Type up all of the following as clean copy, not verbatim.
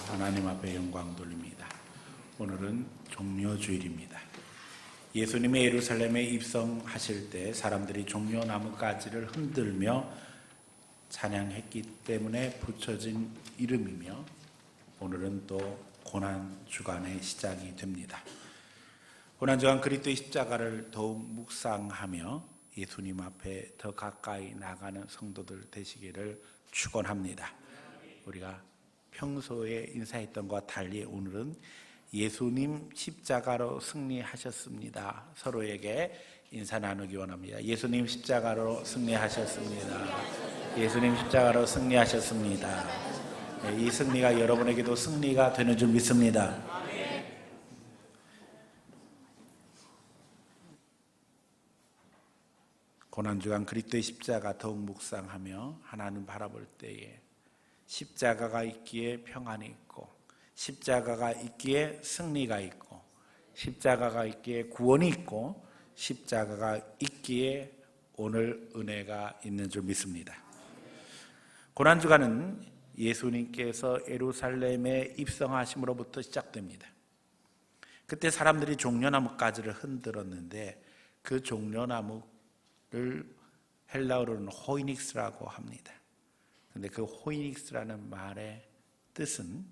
하나님 앞에 영광 돌립니다. 오늘은 종려주일입니다. 예수님이 예루살렘에 입성하실 때 사람들이 종려나무가지를 흔들며 찬양했기 때문에 붙여진 이름이며, 오늘은 또 고난주간의 시작이 됩니다. 고난주간 그리스도의 십자가를 더욱 묵상하며 예수님 앞에 더 가까이 나가는 성도들 되시기를 축원합니다. 우리가 평소에 인사했던 것과 달리 오늘은 예수님 십자가로 승리하셨습니다. 서로에게 인사 나누기 원합니다. 예수님 십자가로 승리하셨습니다. 예수님 십자가로 승리하셨습니다. 이 승리가 여러분에게도 승리가 되는 줄 믿습니다. 고난주간 그리스도의 십자가 더욱 묵상하며 하나님 바라볼 때에 십자가가 있기에 평안이 있고, 십자가가 있기에 승리가 있고, 십자가가 있기에 구원이 있고, 십자가가 있기에 오늘 은혜가 있는 줄 믿습니다. 고난주간은 예수님께서 예루살렘에 입성하심으로부터 시작됩니다. 그때 사람들이 종려나무 가지를 흔들었는데 그 종려나무를 헬라어로는 호이닉스라고 합니다. 그런데 그 호이닉스라는 말의 뜻은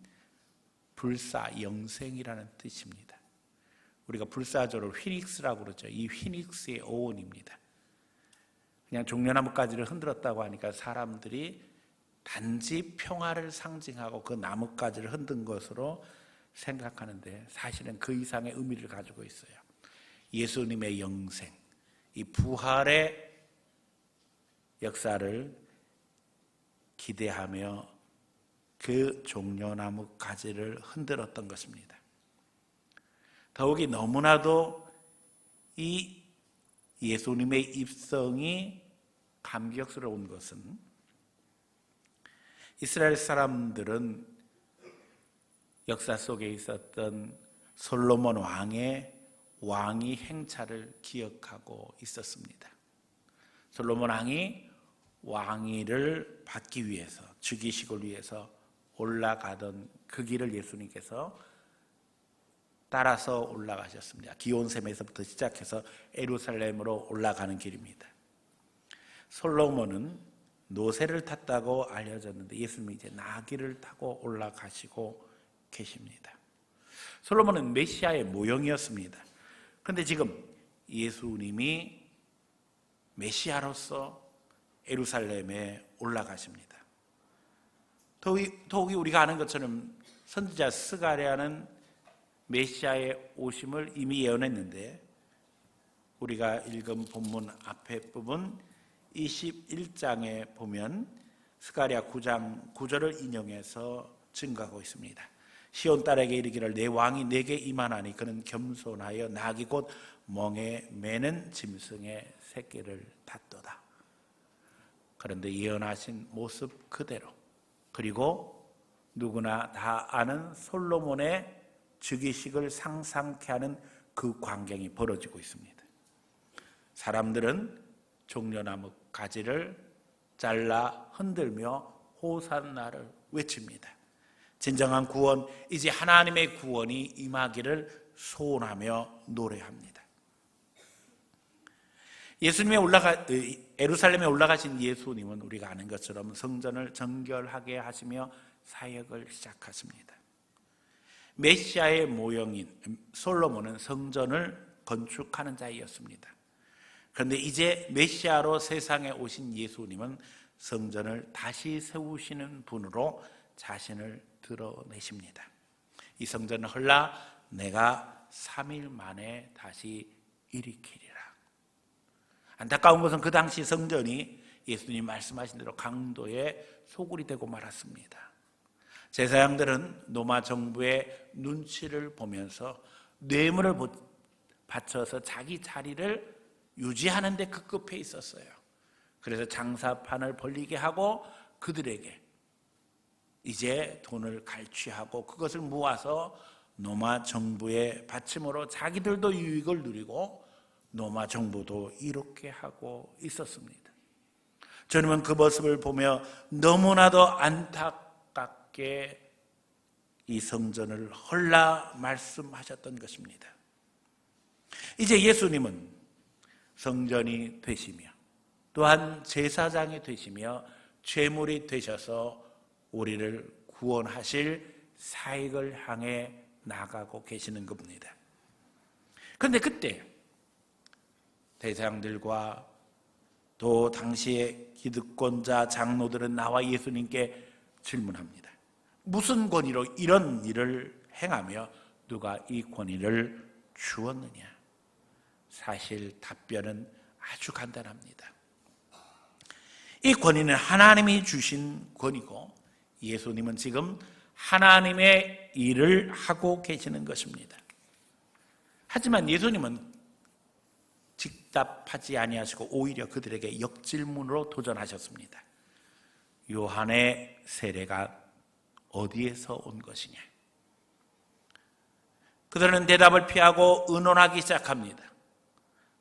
불사, 영생이라는 뜻입니다. 우리가 불사조를 휘닉스라고 그러죠. 이 휘닉스의 어원입니다. 그냥 종려나무 가지를 흔들었다고 하니까 사람들이 단지 평화를 상징하고 그 나뭇가지를 흔든 것으로 생각하는데, 사실은 그 이상의 의미를 가지고 있어요. 예수님의 영생, 이 부활의 역사를 기대하며 그 종려나무 가지를 흔들었던 것입니다. 더욱이 너무나도 이 예수님의 입성이 감격스러운 것은, 이스라엘 사람들은 역사 속에 있었던 솔로몬 왕이 행차를 기억하고 있었습니다. 솔로몬 왕이 왕위를 받기 위해서, 즉위식을 위해서 올라가던 그 길을 예수님께서 따라서 올라가셨습니다. 기온샘에서부터 시작해서 예루살렘으로 올라가는 길입니다. 솔로몬은 노새를 탔다고 알려졌는데 예수님이 이제 나귀를 타고 올라가시고 계십니다. 솔로몬은 메시아의 모형이었습니다. 그런데 지금 예수님이 메시아로서 예루살렘에 올라가십니다. 더욱이 우리가 아는 것처럼 선지자 스가랴는 메시아의 오심을 이미 예언했는데, 우리가 읽은 본문 앞에 부분 21장에 보면 스가랴 9장 9절을 인용해서 증거하고 있습니다. 시온 딸에게 이르기를 내 왕이 내게 임하나니 그는 겸손하여 나귀 곧 멍에 매는 짐승의 새끼를 탔도다. 그런데 예언하신 모습 그대로, 그리고 누구나 다 아는 솔로몬의 즉위식을 상상케 하는 그 광경이 벌어지고 있습니다. 사람들은 종려나무 가지를 잘라 흔들며 호산나를 외칩니다. 진정한 구원, 이제 하나님의 구원이 임하기를 소원하며 노래합니다. 예루살렘에 올라가신 예수님은 우리가 아는 것처럼 성전을 정결하게 하시며 사역을 시작하십니다. 메시아의 모형인 솔로몬은 성전을 건축하는 자이었습니다. 그런데 이제 메시아로 세상에 오신 예수님은 성전을 다시 세우시는 분으로 자신을 드러내십니다. 이 성전을 헐라 내가 3일 만에 다시 일으키리라. 안타까운 것은 그 당시 성전이 예수님 말씀하신 대로 강도의 소굴이 되고 말았습니다. 제사장들은 로마 정부의 눈치를 보면서 뇌물을 바쳐서 자기 자리를 유지하는 데 급급해 있었어요. 그래서 장사판을 벌리게 하고 그들에게 이제 돈을 갈취하고 그것을 모아서 로마 정부의 받침으로 자기들도 유익을 누리고 로마 정부도 이렇게 하고 있었습니다. 저는 그 모습을 보며 너무나도 안타깝게 이 성전을 헐라 말씀하셨던 것입니다. 이제 예수님은 성전이 되시며 또한 제사장이 되시며 죄물이 되셔서 우리를 구원하실 사역을 향해 나가고 계시는 겁니다. 그런데 그때 대장들과 또 당시의 기득권자 장로들은 나와 예수님께 질문합니다. 무슨 권위로 이런 일을 행하며 누가 이 권위를 주었느냐? 사실 답변은 아주 간단합니다. 이 권위는 하나님이 주신 권위고 예수님은 지금 하나님의 일을 하고 계시는 것입니다. 하지만 예수님은 직답하지 아니하시고 오히려 그들에게 역질문으로 도전하셨습니다. 요한의 세례가 어디에서 온 것이냐? 그들은 대답을 피하고 의논하기 시작합니다.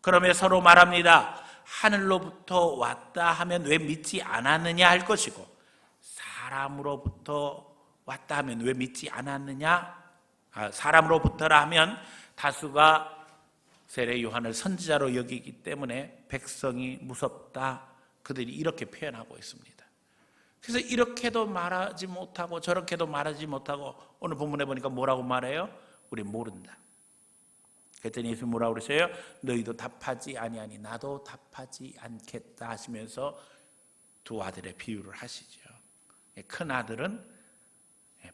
그러면 서로 말합니다. 하늘로부터 왔다 하면 왜 믿지 않았느냐 할 것이고 사람으로부터 왔다 하면 왜 믿지 않았느냐? 사람으로부터라 하면 다수가 세례 요한을 선지자로 여기기 때문에 백성이 무섭다. 그들이 이렇게 표현하고 있습니다. 그래서 이렇게도 말하지 못하고 저렇게도 말하지 못하고 오늘 본문에 보니까 뭐라고 말해요? 우리 모른다. 그랬더니 예수님 뭐라고 그러세요? 너희도 답하지 아니하니 나도 답하지 않겠다 하시면서 두 아들의 비유를 하시죠. 큰 아들은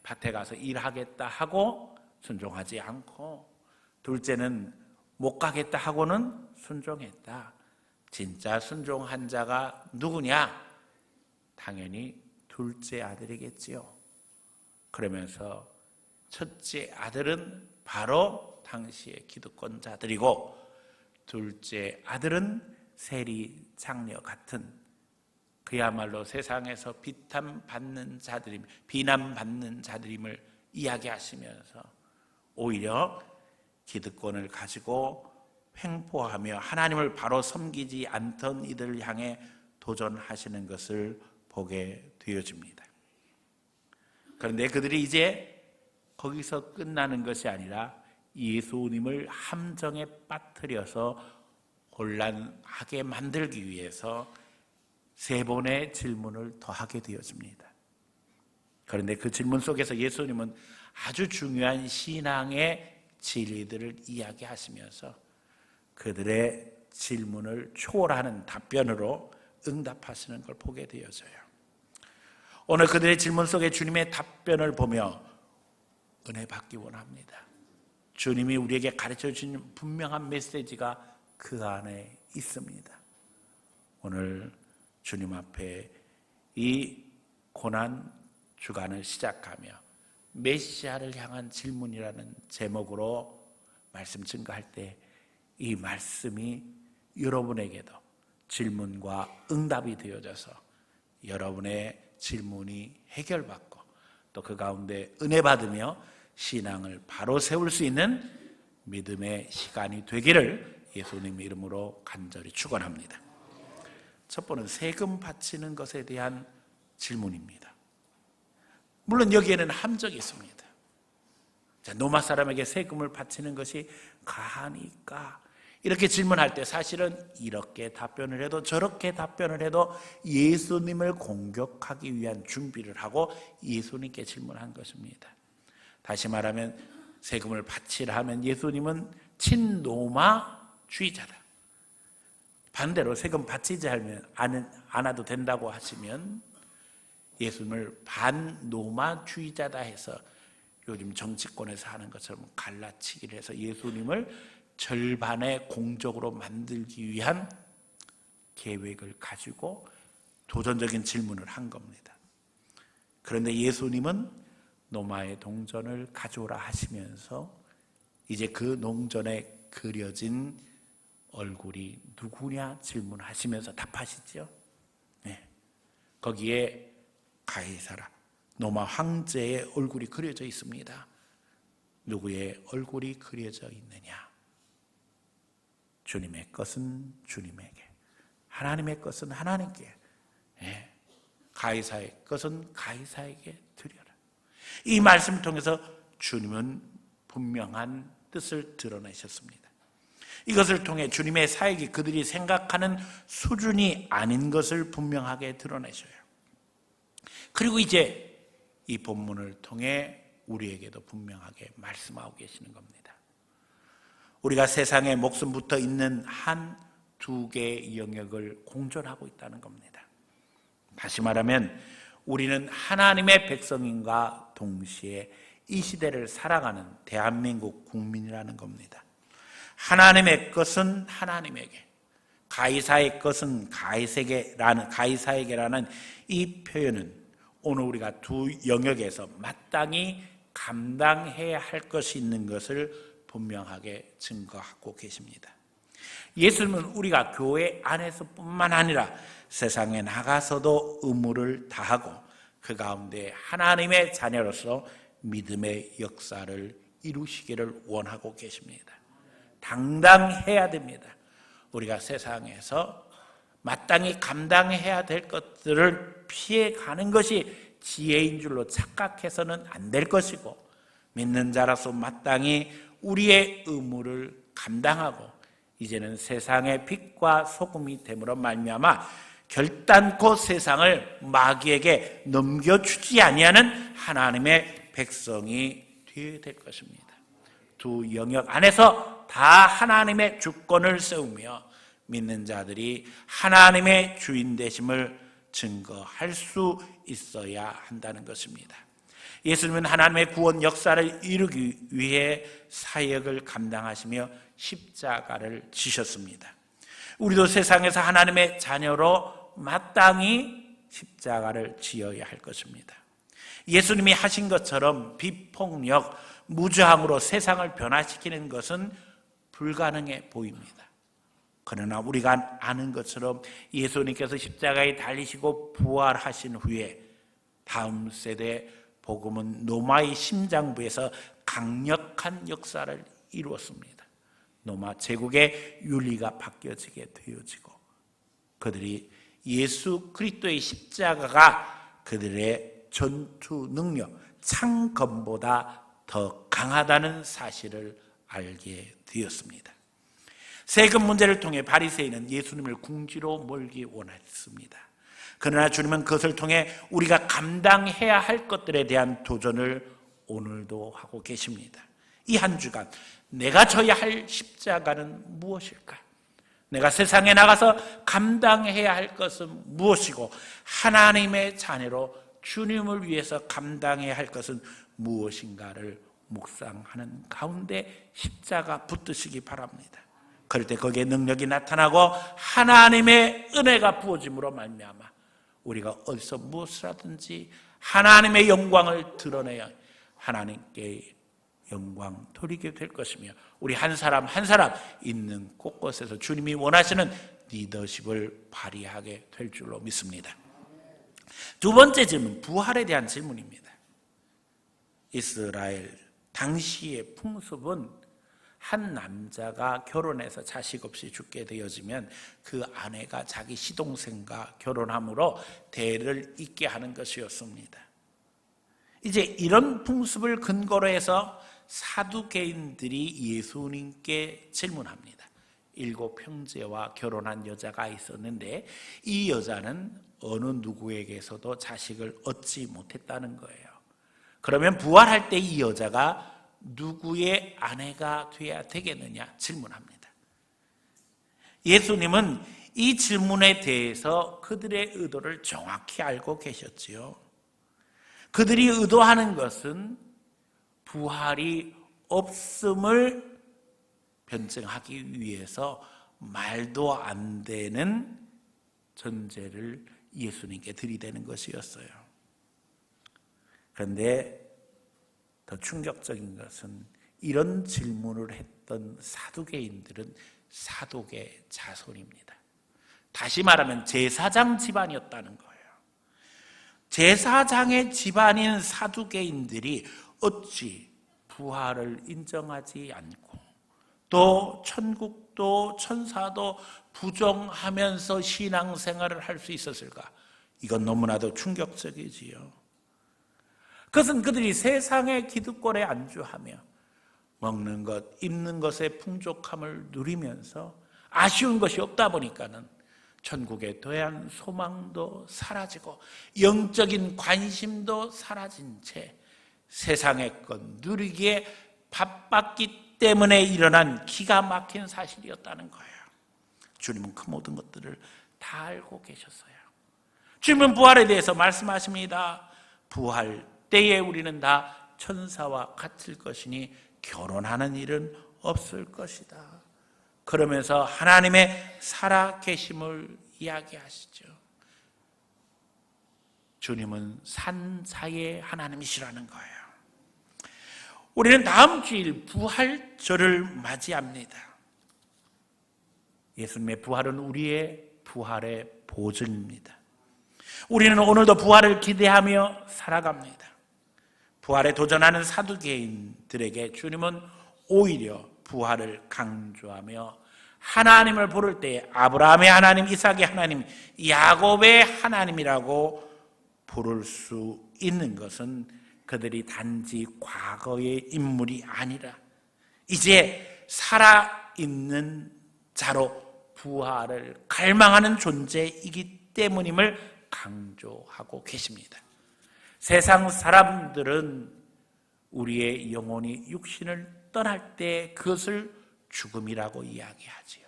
밭에 가서 일하겠다 하고 순종하지 않고 둘째는 못 가겠다 하고는 순종했다. 진짜 순종한 자가 누구냐? 당연히 둘째 아들이겠지요. 그러면서 첫째 아들은 바로 당시의 기득권자들이고 둘째 아들은 세리 장녀 같은 그야말로 세상에서 비난받는 자들임을 이야기하시면서 오히려 기득권을 가지고 횡포하며 하나님을 바로 섬기지 않던 이들을 향해 도전하시는 것을 보게 되어집니다. 그런데 그들이 이제 거기서 끝나는 것이 아니라 예수님을 함정에 빠뜨려서 곤란하게 만들기 위해서 세 번의 질문을 더하게 되어집니다. 그런데 그 질문 속에서 예수님은 아주 중요한 신앙의 진리들을 이야기하시면서 그들의 질문을 초월하는 답변으로 응답하시는 걸 보게 되어져요. 오늘 그들의 질문 속에 주님의 답변을 보며 은혜 받기 원합니다. 주님이 우리에게 가르쳐 주신 분명한 메시지가 그 안에 있습니다. 오늘 주님 앞에 이 고난 주간을 시작하며 메시아를 향한 질문이라는 제목으로 말씀 증거할 때 이 말씀이 여러분에게도 질문과 응답이 되어져서 여러분의 질문이 해결받고 또 그 가운데 은혜 받으며 신앙을 바로 세울 수 있는 믿음의 시간이 되기를 예수님의 이름으로 간절히 축원합니다. 첫 번은 세금 바치는 것에 대한 질문입니다. 물론 여기에는 함정이 있습니다. 로마 사람에게 세금을 바치는 것이 가하니까 이렇게 질문할 때 사실은 이렇게 답변을 해도 저렇게 답변을 해도 예수님을 공격하기 위한 준비를 하고 예수님께 질문한 것입니다. 다시 말하면 세금을 바치라 하면 예수님은 친로마주의자다. 반대로 세금 바치지 않아도 된다고 하시면 예수님을 반로마주의자다 해서 요즘 정치권에서 하는 것처럼 갈라치기를 해서 예수님을 절반의 공적으로 만들기 위한 계획을 가지고 도전적인 질문을 한 겁니다. 그런데 예수님은 노마의 동전을 가져오라 하시면서 이제 그 동전에 그려진 얼굴이 누구냐 질문하시면서 답하시죠. 네. 거기에 가이사라 로마 황제의 얼굴이 그려져 있습니다. 누구의 얼굴이 그려져 있느냐? 주님의 것은 주님에게, 하나님의 것은 하나님께, 가이사의 것은 가이사에게 드려라. 이 말씀을 통해서 주님은 분명한 뜻을 드러내셨습니다. 이것을 통해 주님의 사역이 그들이 생각하는 수준이 아닌 것을 분명하게 드러내셔요. 그리고 이제 이 본문을 통해 우리에게도 분명하게 말씀하고 계시는 겁니다. 우리가 세상에 목숨 붙어 있는 두 개의 영역을 공존하고 있다는 겁니다. 다시 말하면 우리는 하나님의 백성인과 동시에 이 시대를 살아가는 대한민국 국민이라는 겁니다. 하나님의 것은 하나님에게, 가이사의 것은 가이사에게라는 이 표현은 오늘 우리가 두 영역에서 마땅히 감당해야 할 것이 있는 것을 분명하게 증거하고 계십니다. 예수님은 우리가 교회 안에서뿐만 아니라 세상에 나가서도 의무를 다하고 그 가운데 하나님의 자녀로서 믿음의 역사를 이루시기를 원하고 계십니다. 당당해야 됩니다. 우리가 세상에서 마땅히 감당해야 될 것들을 피해가는 것이 지혜인 줄로 착각해서는 안 될 것이고, 믿는 자로서 마땅히 우리의 의무를 감당하고 이제는 세상의 빛과 소금이 됨으로 말미암아 결단코 세상을 마귀에게 넘겨주지 아니하는 하나님의 백성이 되어야 될 것입니다. 두 영역 안에서 다 하나님의 주권을 세우며 믿는 자들이 하나님의 주인 되심을 증거할 수 있어야 한다는 것입니다. 예수님은 하나님의 구원 역사를 이루기 위해 사역을 감당하시며 십자가를 지셨습니다. 우리도 세상에서 하나님의 자녀로 마땅히 십자가를 지어야 할 것입니다. 예수님이 하신 것처럼 비폭력, 무저항으로 세상을 변화시키는 것은 불가능해 보입니다. 그러나 우리가 아는 것처럼 예수님께서 십자가에 달리시고 부활하신 후에 다음 세대 복음은 로마의 심장부에서 강력한 역사를 이루었습니다. 로마 제국의 윤리가 바뀌어지게 되어지고 그들이 예수 그리스도의 십자가가 그들의 전투 능력, 창검보다 더 강하다는 사실을 알게 되었습니다. 세금 문제를 통해 바리새인은 예수님을 궁지로 몰기 원했습니다. 그러나 주님은 그것을 통해 우리가 감당해야 할 것들에 대한 도전을 오늘도 하고 계십니다. 이 한 주간 내가 져야 할 십자가는 무엇일까? 내가 세상에 나가서 감당해야 할 것은 무엇이고 하나님의 자녀로 주님을 위해서 감당해야 할 것은 무엇인가를 묵상하는 가운데 십자가 붙드시기 바랍니다. 그럴 때 거기에 능력이 나타나고 하나님의 은혜가 부어짐으로 말미암아 우리가 어디서 무엇을 하든지 하나님의 영광을 드러내야 하나님께 영광 돌리게 될 것이며 우리 한 사람 한 사람 있는 곳곳에서 주님이 원하시는 리더십을 발휘하게 될 줄로 믿습니다. 두 번째 질문, 부활에 대한 질문입니다. 이스라엘 당시의 풍습은 한 남자가 결혼해서 자식 없이 죽게 되어지면 그 아내가 자기 시동생과 결혼함으로 대를 잇게 하는 것이었습니다. 이제 이런 풍습을 근거로 해서 사두개인들이 예수님께 질문합니다. 7 형제와 결혼한 여자가 있었는데 이 여자는 어느 누구에게서도 자식을 얻지 못했다는 거예요. 그러면 부활할 때 이 여자가 누구의 아내가 돼야 되겠느냐 질문합니다. 예수님은 이 질문에 대해서 그들의 의도를 정확히 알고 계셨지요. 그들이 의도하는 것은 부활이 없음을 변증하기 위해서 말도 안 되는 전제를 예수님께 들이대는 것이었어요. 그런데 더 충격적인 것은 이런 질문을 했던 사두개인들은 사독의 자손입니다. 다시 말하면 제사장 집안이었다는 거예요. 제사장의 집안인 사두개인들이 어찌 부활을 인정하지 않고 또 천국도 천사도 부정하면서 신앙생활을 할 수 있었을까? 이건 너무나도 충격적이지요. 그것은 그들이 세상의 기득권에 안주하며 먹는 것, 입는 것의 풍족함을 누리면서 아쉬운 것이 없다 보니까는 천국에 대한 소망도 사라지고 영적인 관심도 사라진 채 세상의 것 누리기에 바빴기 때문에 일어난 기가 막힌 사실이었다는 거예요. 주님은 그 모든 것들을 다 알고 계셨어요. 주님은 부활에 대해서 말씀하십니다. 부활 때에 우리는 다 천사와 같을 것이니 결혼하는 일은 없을 것이다. 그러면서 하나님의 살아계심을 이야기하시죠. 주님은 산자의 하나님이시라는 거예요. 우리는 다음 주일 부활절을 맞이합니다. 예수님의 부활은 우리의 부활의 보증입니다. 우리는 오늘도 부활을 기대하며 살아갑니다. 부활에 도전하는 사두개인들에게 주님은 오히려 부활을 강조하며 하나님을 부를 때 아브라함의 하나님, 이삭의 하나님, 야곱의 하나님이라고 부를 수 있는 것은 그들이 단지 과거의 인물이 아니라 이제 살아있는 자로 부활을 갈망하는 존재이기 때문임을 강조하고 계십니다. 세상 사람들은 우리의 영혼이 육신을 떠날 때 그것을 죽음이라고 이야기하지요.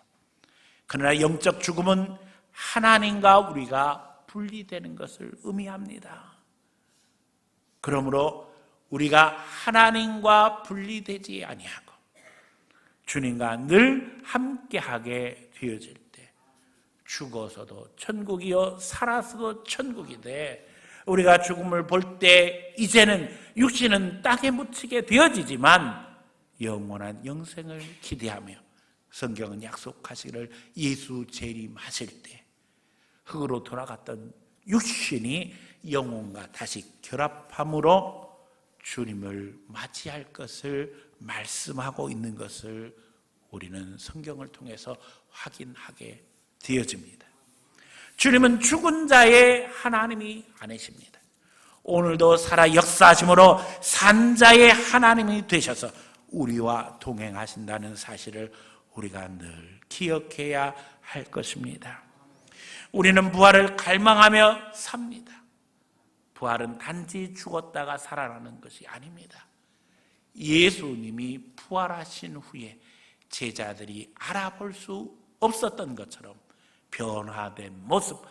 그러나 영적 죽음은 하나님과 우리가 분리되는 것을 의미합니다. 그러므로 우리가 하나님과 분리되지 아니하고 주님과 늘 함께하게 되어질 때 죽어서도 천국이요 살아서도 천국이 돼 우리가 죽음을 볼 때 이제는 육신은 땅에 묻히게 되어지지만 영원한 영생을 기대하며 성경은 약속하시기를 예수 재림하실 때 흙으로 돌아갔던 육신이 영혼과 다시 결합함으로 주님을 맞이할 것을 말씀하고 있는 것을 우리는 성경을 통해서 확인하게 되어집니다. 주님은 죽은 자의 하나님이 아니십니다. 오늘도 살아 역사하심으로 산 자의 하나님이 되셔서 우리와 동행하신다는 사실을 우리가 늘 기억해야 할 것입니다. 우리는 부활을 갈망하며 삽니다. 부활은 단지 죽었다가 살아나는 것이 아닙니다. 예수님이 부활하신 후에 제자들이 알아볼 수 없었던 것처럼 변화된 모습,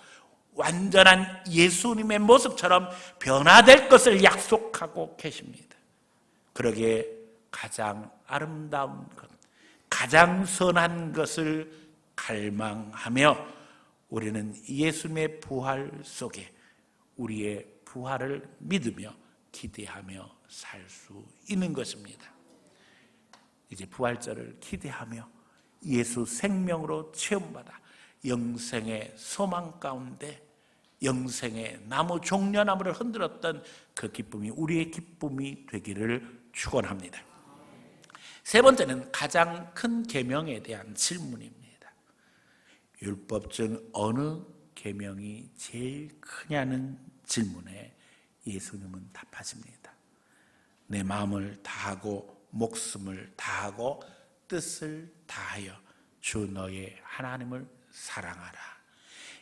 완전한 예수님의 모습처럼 변화될 것을 약속하고 계십니다. 그러기에 가장 아름다운 것, 가장 선한 것을 갈망하며 우리는 예수님의 부활 속에 우리의 부활을 믿으며 기대하며 살 수 있는 것입니다. 이제 부활절을 기대하며 예수 생명으로 체험받아 영생의 소망 가운데 영생의 나무 종려나무를 흔들었던 그 기쁨이 우리의 기쁨이 되기를 축원합니다. 세 번째는 가장 큰 계명에 대한 질문입니다. 율법 중 어느 계명이 제일 크냐는 질문에 예수님은 답하십니다. 내 마음을 다하고 목숨을 다하고 뜻을 다하여 주 너의 하나님을 사랑하라.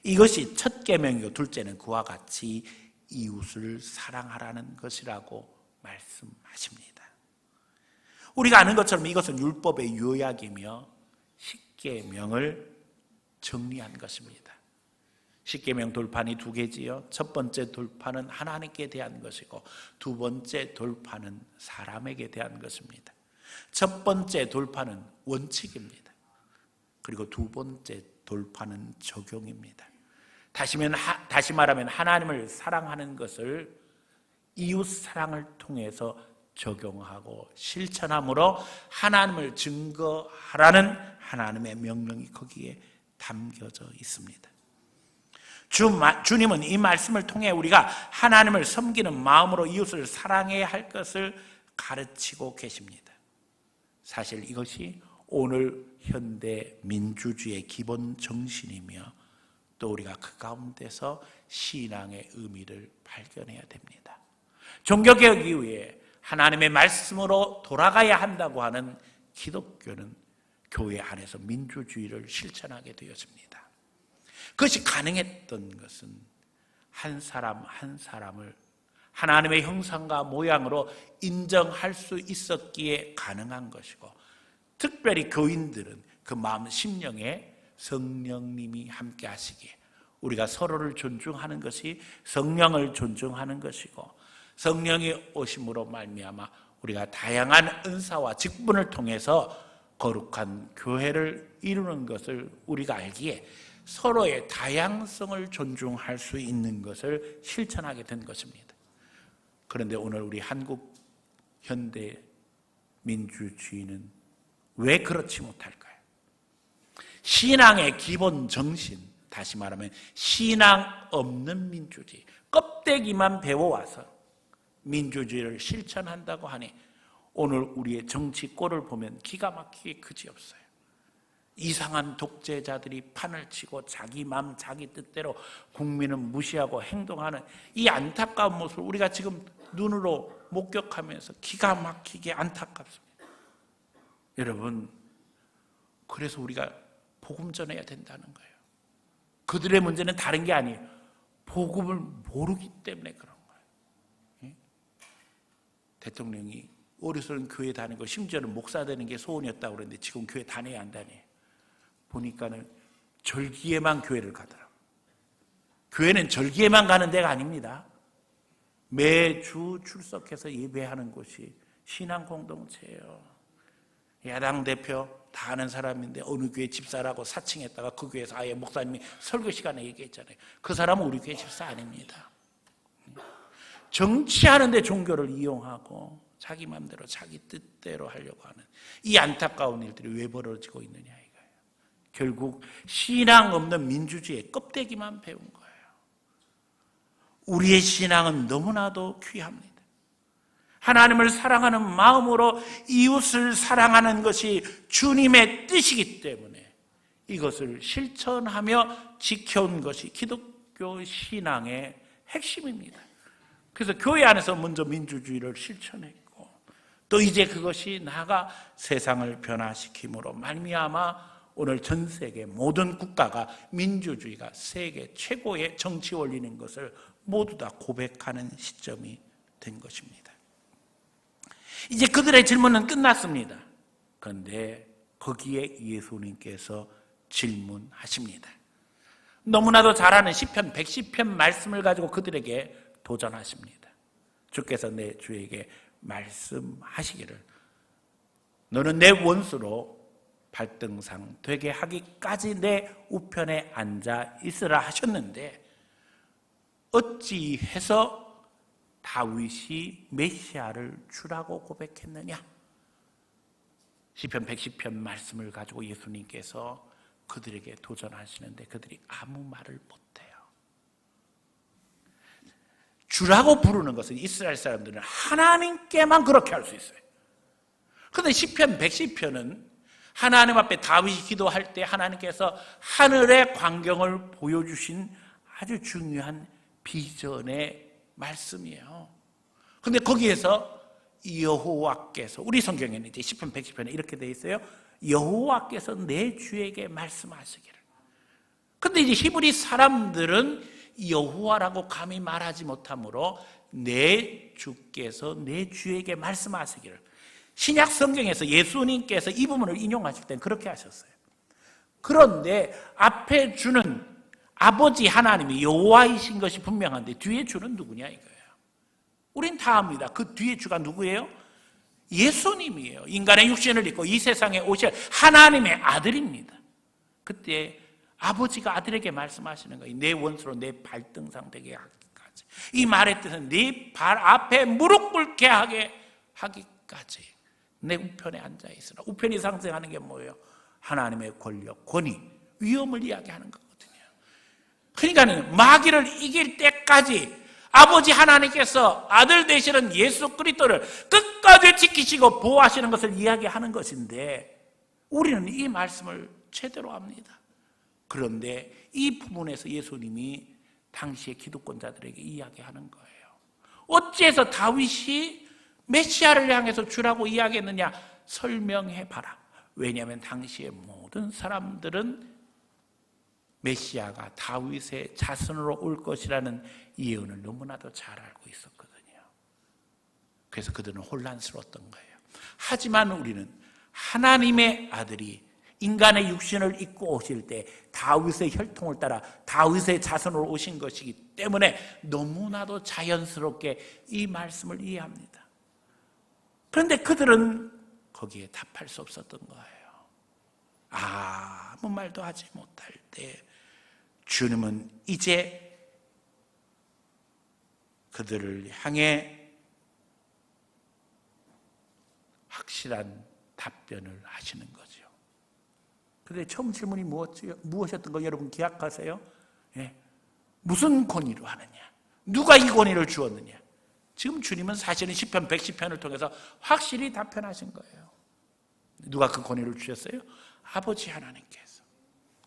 이것이 첫 계명이고 둘째는 그와 같이 이웃을 사랑하라는 것이라고 말씀하십니다. 우리가 아는 것처럼 이것은 율법의 요약이며 십계명을 정리한 것입니다. 십계명 돌판이 두 개지요. 첫 번째 돌판은 하나님께 대한 것이고 두 번째 돌판은 사람에게 대한 것입니다. 첫 번째 돌판은 원칙입니다. 그리고 두 번째 돌판은 적용입니다. 다시 말하면 하나님을 사랑하는 것을 이웃 사랑을 통해서 적용하고 실천함으로 하나님을 증거하라는 하나님의 명령이 거기에 담겨져 있습니다. 주님은 이 말씀을 통해 우리가 하나님을 섬기는 마음으로 이웃을 사랑해야 할 것을 가르치고 계십니다. 사실 이것이 오늘 현대 민주주의의 기본 정신이며 또 우리가 그 가운데서 신앙의 의미를 발견해야 됩니다. 종교개혁 이후에 하나님의 말씀으로 돌아가야 한다고 하는 기독교는 교회 안에서 민주주의를 실천하게 되었습니다. 그것이 가능했던 것은 한 사람 한 사람을 하나님의 형상과 모양으로 인정할 수 있었기에 가능한 것이고, 특별히 교인들은 그 마음 심령에 성령님이 함께 하시기에 우리가 서로를 존중하는 것이 성령을 존중하는 것이고, 성령이 오심으로 말미암아 우리가 다양한 은사와 직분을 통해서 거룩한 교회를 이루는 것을 우리가 알기에 서로의 다양성을 존중할 수 있는 것을 실천하게 된 것입니다. 그런데 오늘 우리 한국 현대 민주주의는 왜 그렇지 못할까요? 신앙의 기본 정신, 다시 말하면 신앙 없는 민주주의, 껍데기만 배워와서 민주주의를 실천한다고 하니 오늘 우리의 정치 꼴을 보면 기가 막히게 그지없어요. 이상한 독재자들이 판을 치고 자기 마음 자기 뜻대로 국민을 무시하고 행동하는 이 안타까운 모습을 우리가 지금 눈으로 목격하면서 기가 막히게 안타깝습니다. 여러분, 그래서 우리가 복음 전해야 된다는 거예요. 그들의 문제는 다른 게 아니에요. 복음을 모르기 때문에 그런 거예요. 대통령이 어려서는 교회 다니고 심지어는 목사 되는 게 소원이었다고 그랬는데 지금 교회 다녀야 한다니. 보니까는 절기에만 교회를 가더라고요. 교회는 절기에만 가는 데가 아닙니다. 매주 출석해서 예배하는 곳이 신앙 공동체예요. 야당 대표 다 아는 사람인데 어느 교회 집사라고 사칭했다가 그 교회에서 아예 목사님이 설교 시간에 얘기했잖아요. 그 사람은 우리 교회 집사 아닙니다. 정치하는데 종교를 이용하고 자기 마음대로 자기 뜻대로 하려고 하는 이 안타까운 일들이 왜 벌어지고 있느냐 이거예요. 결국 신앙 없는 민주주의의 껍데기만 배운 거예요. 우리의 신앙은 너무나도 귀합니다. 하나님을 사랑하는 마음으로 이웃을 사랑하는 것이 주님의 뜻이기 때문에 이것을 실천하며 지켜온 것이 기독교 신앙의 핵심입니다. 그래서 교회 안에서 먼저 민주주의를 실천했고, 또 이제 그것이 나아가 세상을 변화시킴으로 말미암아 오늘 전 세계 모든 국가가 민주주의가 세계 최고의 정치 원리인 것을 모두 다 고백하는 시점이 된 것입니다. 이제 그들의 질문은 끝났습니다. 그런데 거기에 예수님께서 질문하십니다. 너무나도 잘 아는 시편 110편 말씀을 가지고 그들에게 도전하십니다. 주께서 내 주에게 말씀하시기를 너는 내 원수로 발등상 되게 하기까지 내 우편에 앉아 있으라 하셨는데 어찌해서 다윗이 메시아를 주라고 고백했느냐? 시편 110편 말씀을 가지고 예수님께서 그들에게 도전하시는데 그들이 아무 말을 못해요. 주라고 부르는 것은 이스라엘 사람들은 하나님께만 그렇게 할 수 있어요. 그런데 시편 110편은 하나님 앞에 다윗이 기도할 때 하나님께서 하늘의 광경을 보여주신 아주 중요한 비전의 말씀이에요. 그런데 거기에서 여호와께서, 우리 성경에는 이제 시편 110편에 이렇게 되어 있어요. 여호와께서 내 주에게 말씀하시기를. 그런데 이제 히브리 사람들은 여호와라고 감히 말하지 못하므로 내 주께서 내 주에게 말씀하시기를. 신약 성경에서 예수님께서 이 부분을 인용하실 때는 그렇게 하셨어요. 그런데 앞에 주는 아버지 하나님이 여호와이신 것이 분명한데 뒤에 주는 누구냐 이거예요. 우린 다 압니다. 그 뒤에 주가 누구예요? 예수님이에요. 인간의 육신을 입고 이 세상에 오실 하나님의 아들입니다. 그때 아버지가 아들에게 말씀하시는 거예요. 내 원수로 내 발등상 되게 하기까지. 이 말의 뜻은 네 발 앞에 무릎 꿇게 하게 하기까지 내 우편에 앉아 있으라. 우편이 상징하는 게 뭐예요? 하나님의 권력, 권위, 위엄을 이야기하는 거거든요. 그러니까 마귀를 이길 때까지 아버지 하나님께서 아들 되시는 예수 그리스도를 끝까지 지키시고 보호하시는 것을 이야기하는 것인데 우리는 이 말씀을 제대로 압니다. 그런데 이 부분에서 예수님이 당시의 기득권자들에게 이야기하는 거예요. 어찌해서 다윗이 메시아를 향해서 주라고 이야기했느냐? 설명해봐라. 왜냐하면 당시의 모든 사람들은 메시아가 다윗의 자손으로 올 것이라는 예언을 너무나도 잘 알고 있었거든요. 그래서 그들은 혼란스러웠던 거예요. 하지만 우리는 하나님의 아들이 인간의 육신을 입고 오실 때 다윗의 혈통을 따라 다윗의 자손으로 오신 것이기 때문에 너무나도 자연스럽게 이 말씀을 이해합니다. 그런데 그들은 거기에 답할 수 없었던 거예요. 아무 말도 하지 못할 때 주님은 이제 그들을 향해 확실한 답변을 하시는 거죠. 그런데 처음 질문이 무엇이었던 거 여러분 기억하세요? 예. 무슨 권위로 하느냐? 누가 이 권위를 주었느냐? 지금 주님은 사실은 시편 110편을 통해서 확실히 답변하신 거예요. 누가 그 권위를 주셨어요? 아버지 하나님께서.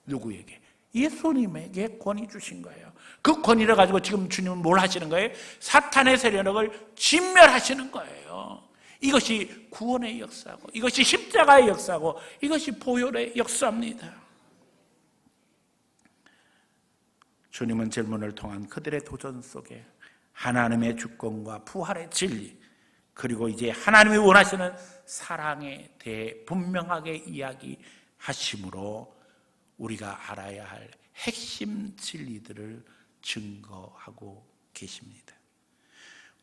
누구에게? 예수님에게 권위 주신 거예요. 그 권위를 가지고 지금 주님은 뭘 하시는 거예요? 사탄의 세력을 진멸하시는 거예요. 이것이 구원의 역사고, 이것이 십자가의 역사고, 이것이 보혈의 역사입니다. 주님은 질문을 통한 그들의 도전 속에 하나님의 주권과 부활의 진리, 그리고 이제 하나님이 원하시는 사랑에 대해 분명하게 이야기하심으로 우리가 알아야 할 핵심 진리들을 증거하고 계십니다.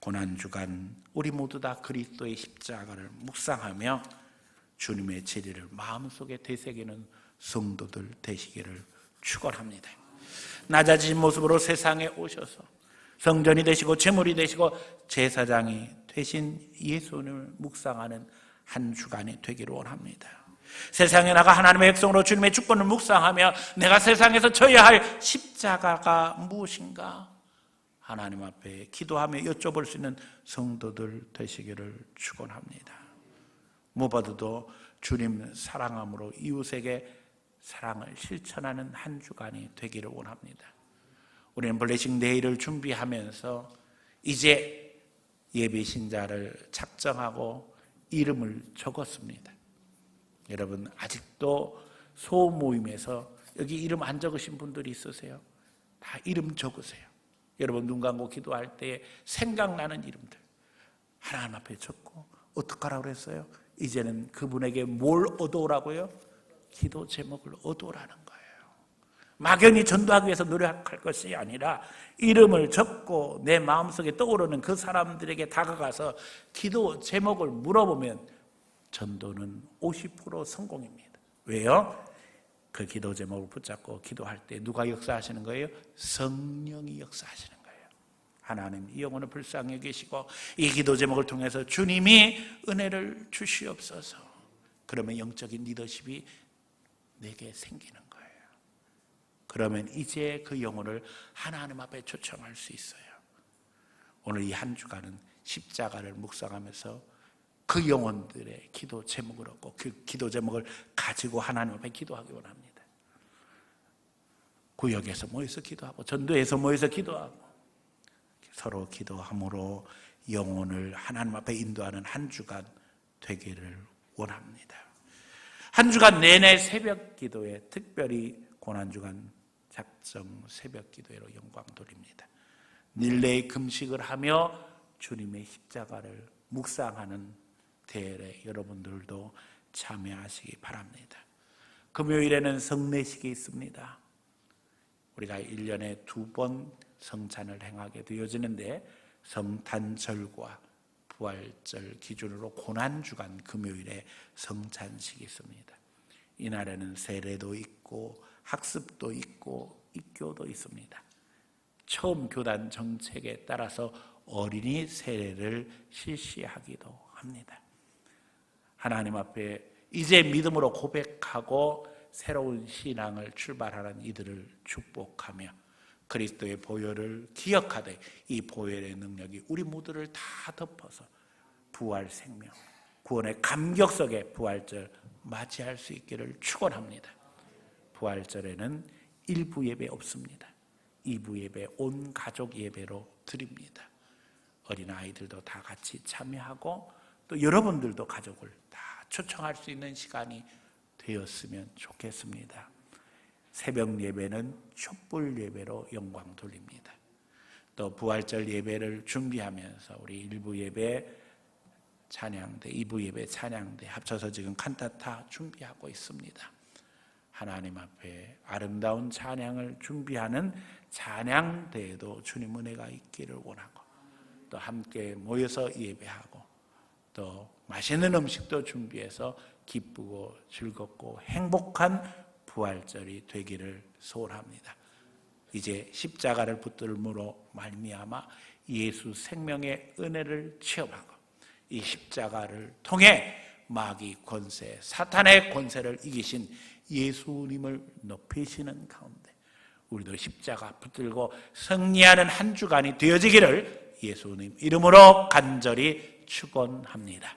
고난주간 우리 모두 다 그리스도의 십자가를 묵상하며 주님의 진리를 마음속에 되새기는 성도들 되시기를 축원합니다. 낮아진 모습으로 세상에 오셔서 성전이 되시고 제물이 되시고 제사장이 되신 예수님을 묵상하는 한 주간이 되기를 원합니다. 세상에 나가 하나님의 백성으로 주님의 주권을 묵상하며 내가 세상에서 져야 할 십자가가 무엇인가 하나님 앞에 기도하며 여쭤볼 수 있는 성도들 되시기를 축원합니다. 무엇보다도 주님 사랑함으로 이웃에게 사랑을 실천하는 한 주간이 되기를 원합니다. 우리는 블레싱 데이를 준비하면서 이제 예배 신자를 작정하고 이름을 적었습니다. 여러분 아직도 소모임에서 여기 이름 안 적으신 분들이 있으세요? 다 이름 적으세요. 여러분 눈 감고 기도할 때 생각나는 이름들 하나님 앞에 적고 어떡하라고 그랬어요? 이제는 그분에게 뭘 얻어오라고요? 기도 제목을 얻어오라는 거예요. 막연히 전도하기 위해서 노력할 것이 아니라 이름을 적고 내 마음속에 떠오르는 그 사람들에게 다가가서 기도 제목을 물어보면 전도는 50% 성공입니다. 왜요? 그 기도 제목을 붙잡고 기도할 때 누가 역사하시는 거예요? 성령이 역사하시는 거예요. 하나님 이 영혼을 불쌍히 여기시고 이 기도 제목을 통해서 주님이 은혜를 주시옵소서. 그러면 영적인 리더십이 내게 생기는 거예요. 그러면 이제 그 영혼을 하나님 앞에 초청할 수 있어요. 오늘 이 한 주간은 십자가를 묵상하면서 그 영혼들의 기도 제목을 얻고 그 기도 제목을 가지고 하나님 앞에 기도하기 원합니다. 구역에서 모여서 기도하고 전도에서 모여서 기도하고 서로 기도함으로 영혼을 하나님 앞에 인도하는 한 주간 되기를 원합니다. 한 주간 내내 새벽 기도에 특별히 고난주간 작정 새벽 기도회로 영광 돌립니다. 릴레이 금식을 하며 주님의 십자가를 묵상하는 대회에 여러분들도 참여하시기 바랍니다. 금요일에는 성례식이 있습니다. 우리가 1년에 2번 성찬을 행하게 되어지는데 성탄절과 부활절 기준으로 고난주간 금요일에 성찬식이 있습니다. 이날에는 세례도 있고 학습도 있고 입교도 있습니다. 처음 교단 정책에 따라서 어린이 세례를 실시하기도 합니다. 하나님 앞에 이제 믿음으로 고백하고 새로운 신앙을 출발하는 이들을 축복하며 그리스도의 보혈을 기억하되 이 보혈의 능력이 우리 모두를 다 덮어서 부활 생명, 구원의 감격 속에 부활절 맞이할 수 있기를 축원합니다. 부활절에는 1부 예배 없습니다. 2부 예배 온 가족 예배로 드립니다. 어린아이들도 다 같이 참여하고 또 여러분들도 가족을 다 초청할 수 있는 시간이 되었으면 좋겠습니다. 새벽 예배는 촛불 예배로 영광 돌립니다. 또 부활절 예배를 준비하면서 우리 1부 예배 찬양대, 2부 예배 찬양대 합쳐서 지금 칸타타 준비하고 있습니다. 하나님 앞에 아름다운 찬양을 준비하는 찬양대에도 주님 은혜가 있기를 원하고 또 함께 모여서 예배하고 또 맛있는 음식도 준비해서 기쁘고 즐겁고 행복한 부활절이 되기를 소원합니다. 이제 십자가를 붙들므로 말미암아 예수 생명의 은혜를 체험하고 이 십자가를 통해 마귀 권세, 사탄의 권세를 이기신 예수님을 높이시는 가운데 우리도 십자가 붙들고 승리하는 한 주간이 되어지기를 예수님 이름으로 간절히 축원합니다.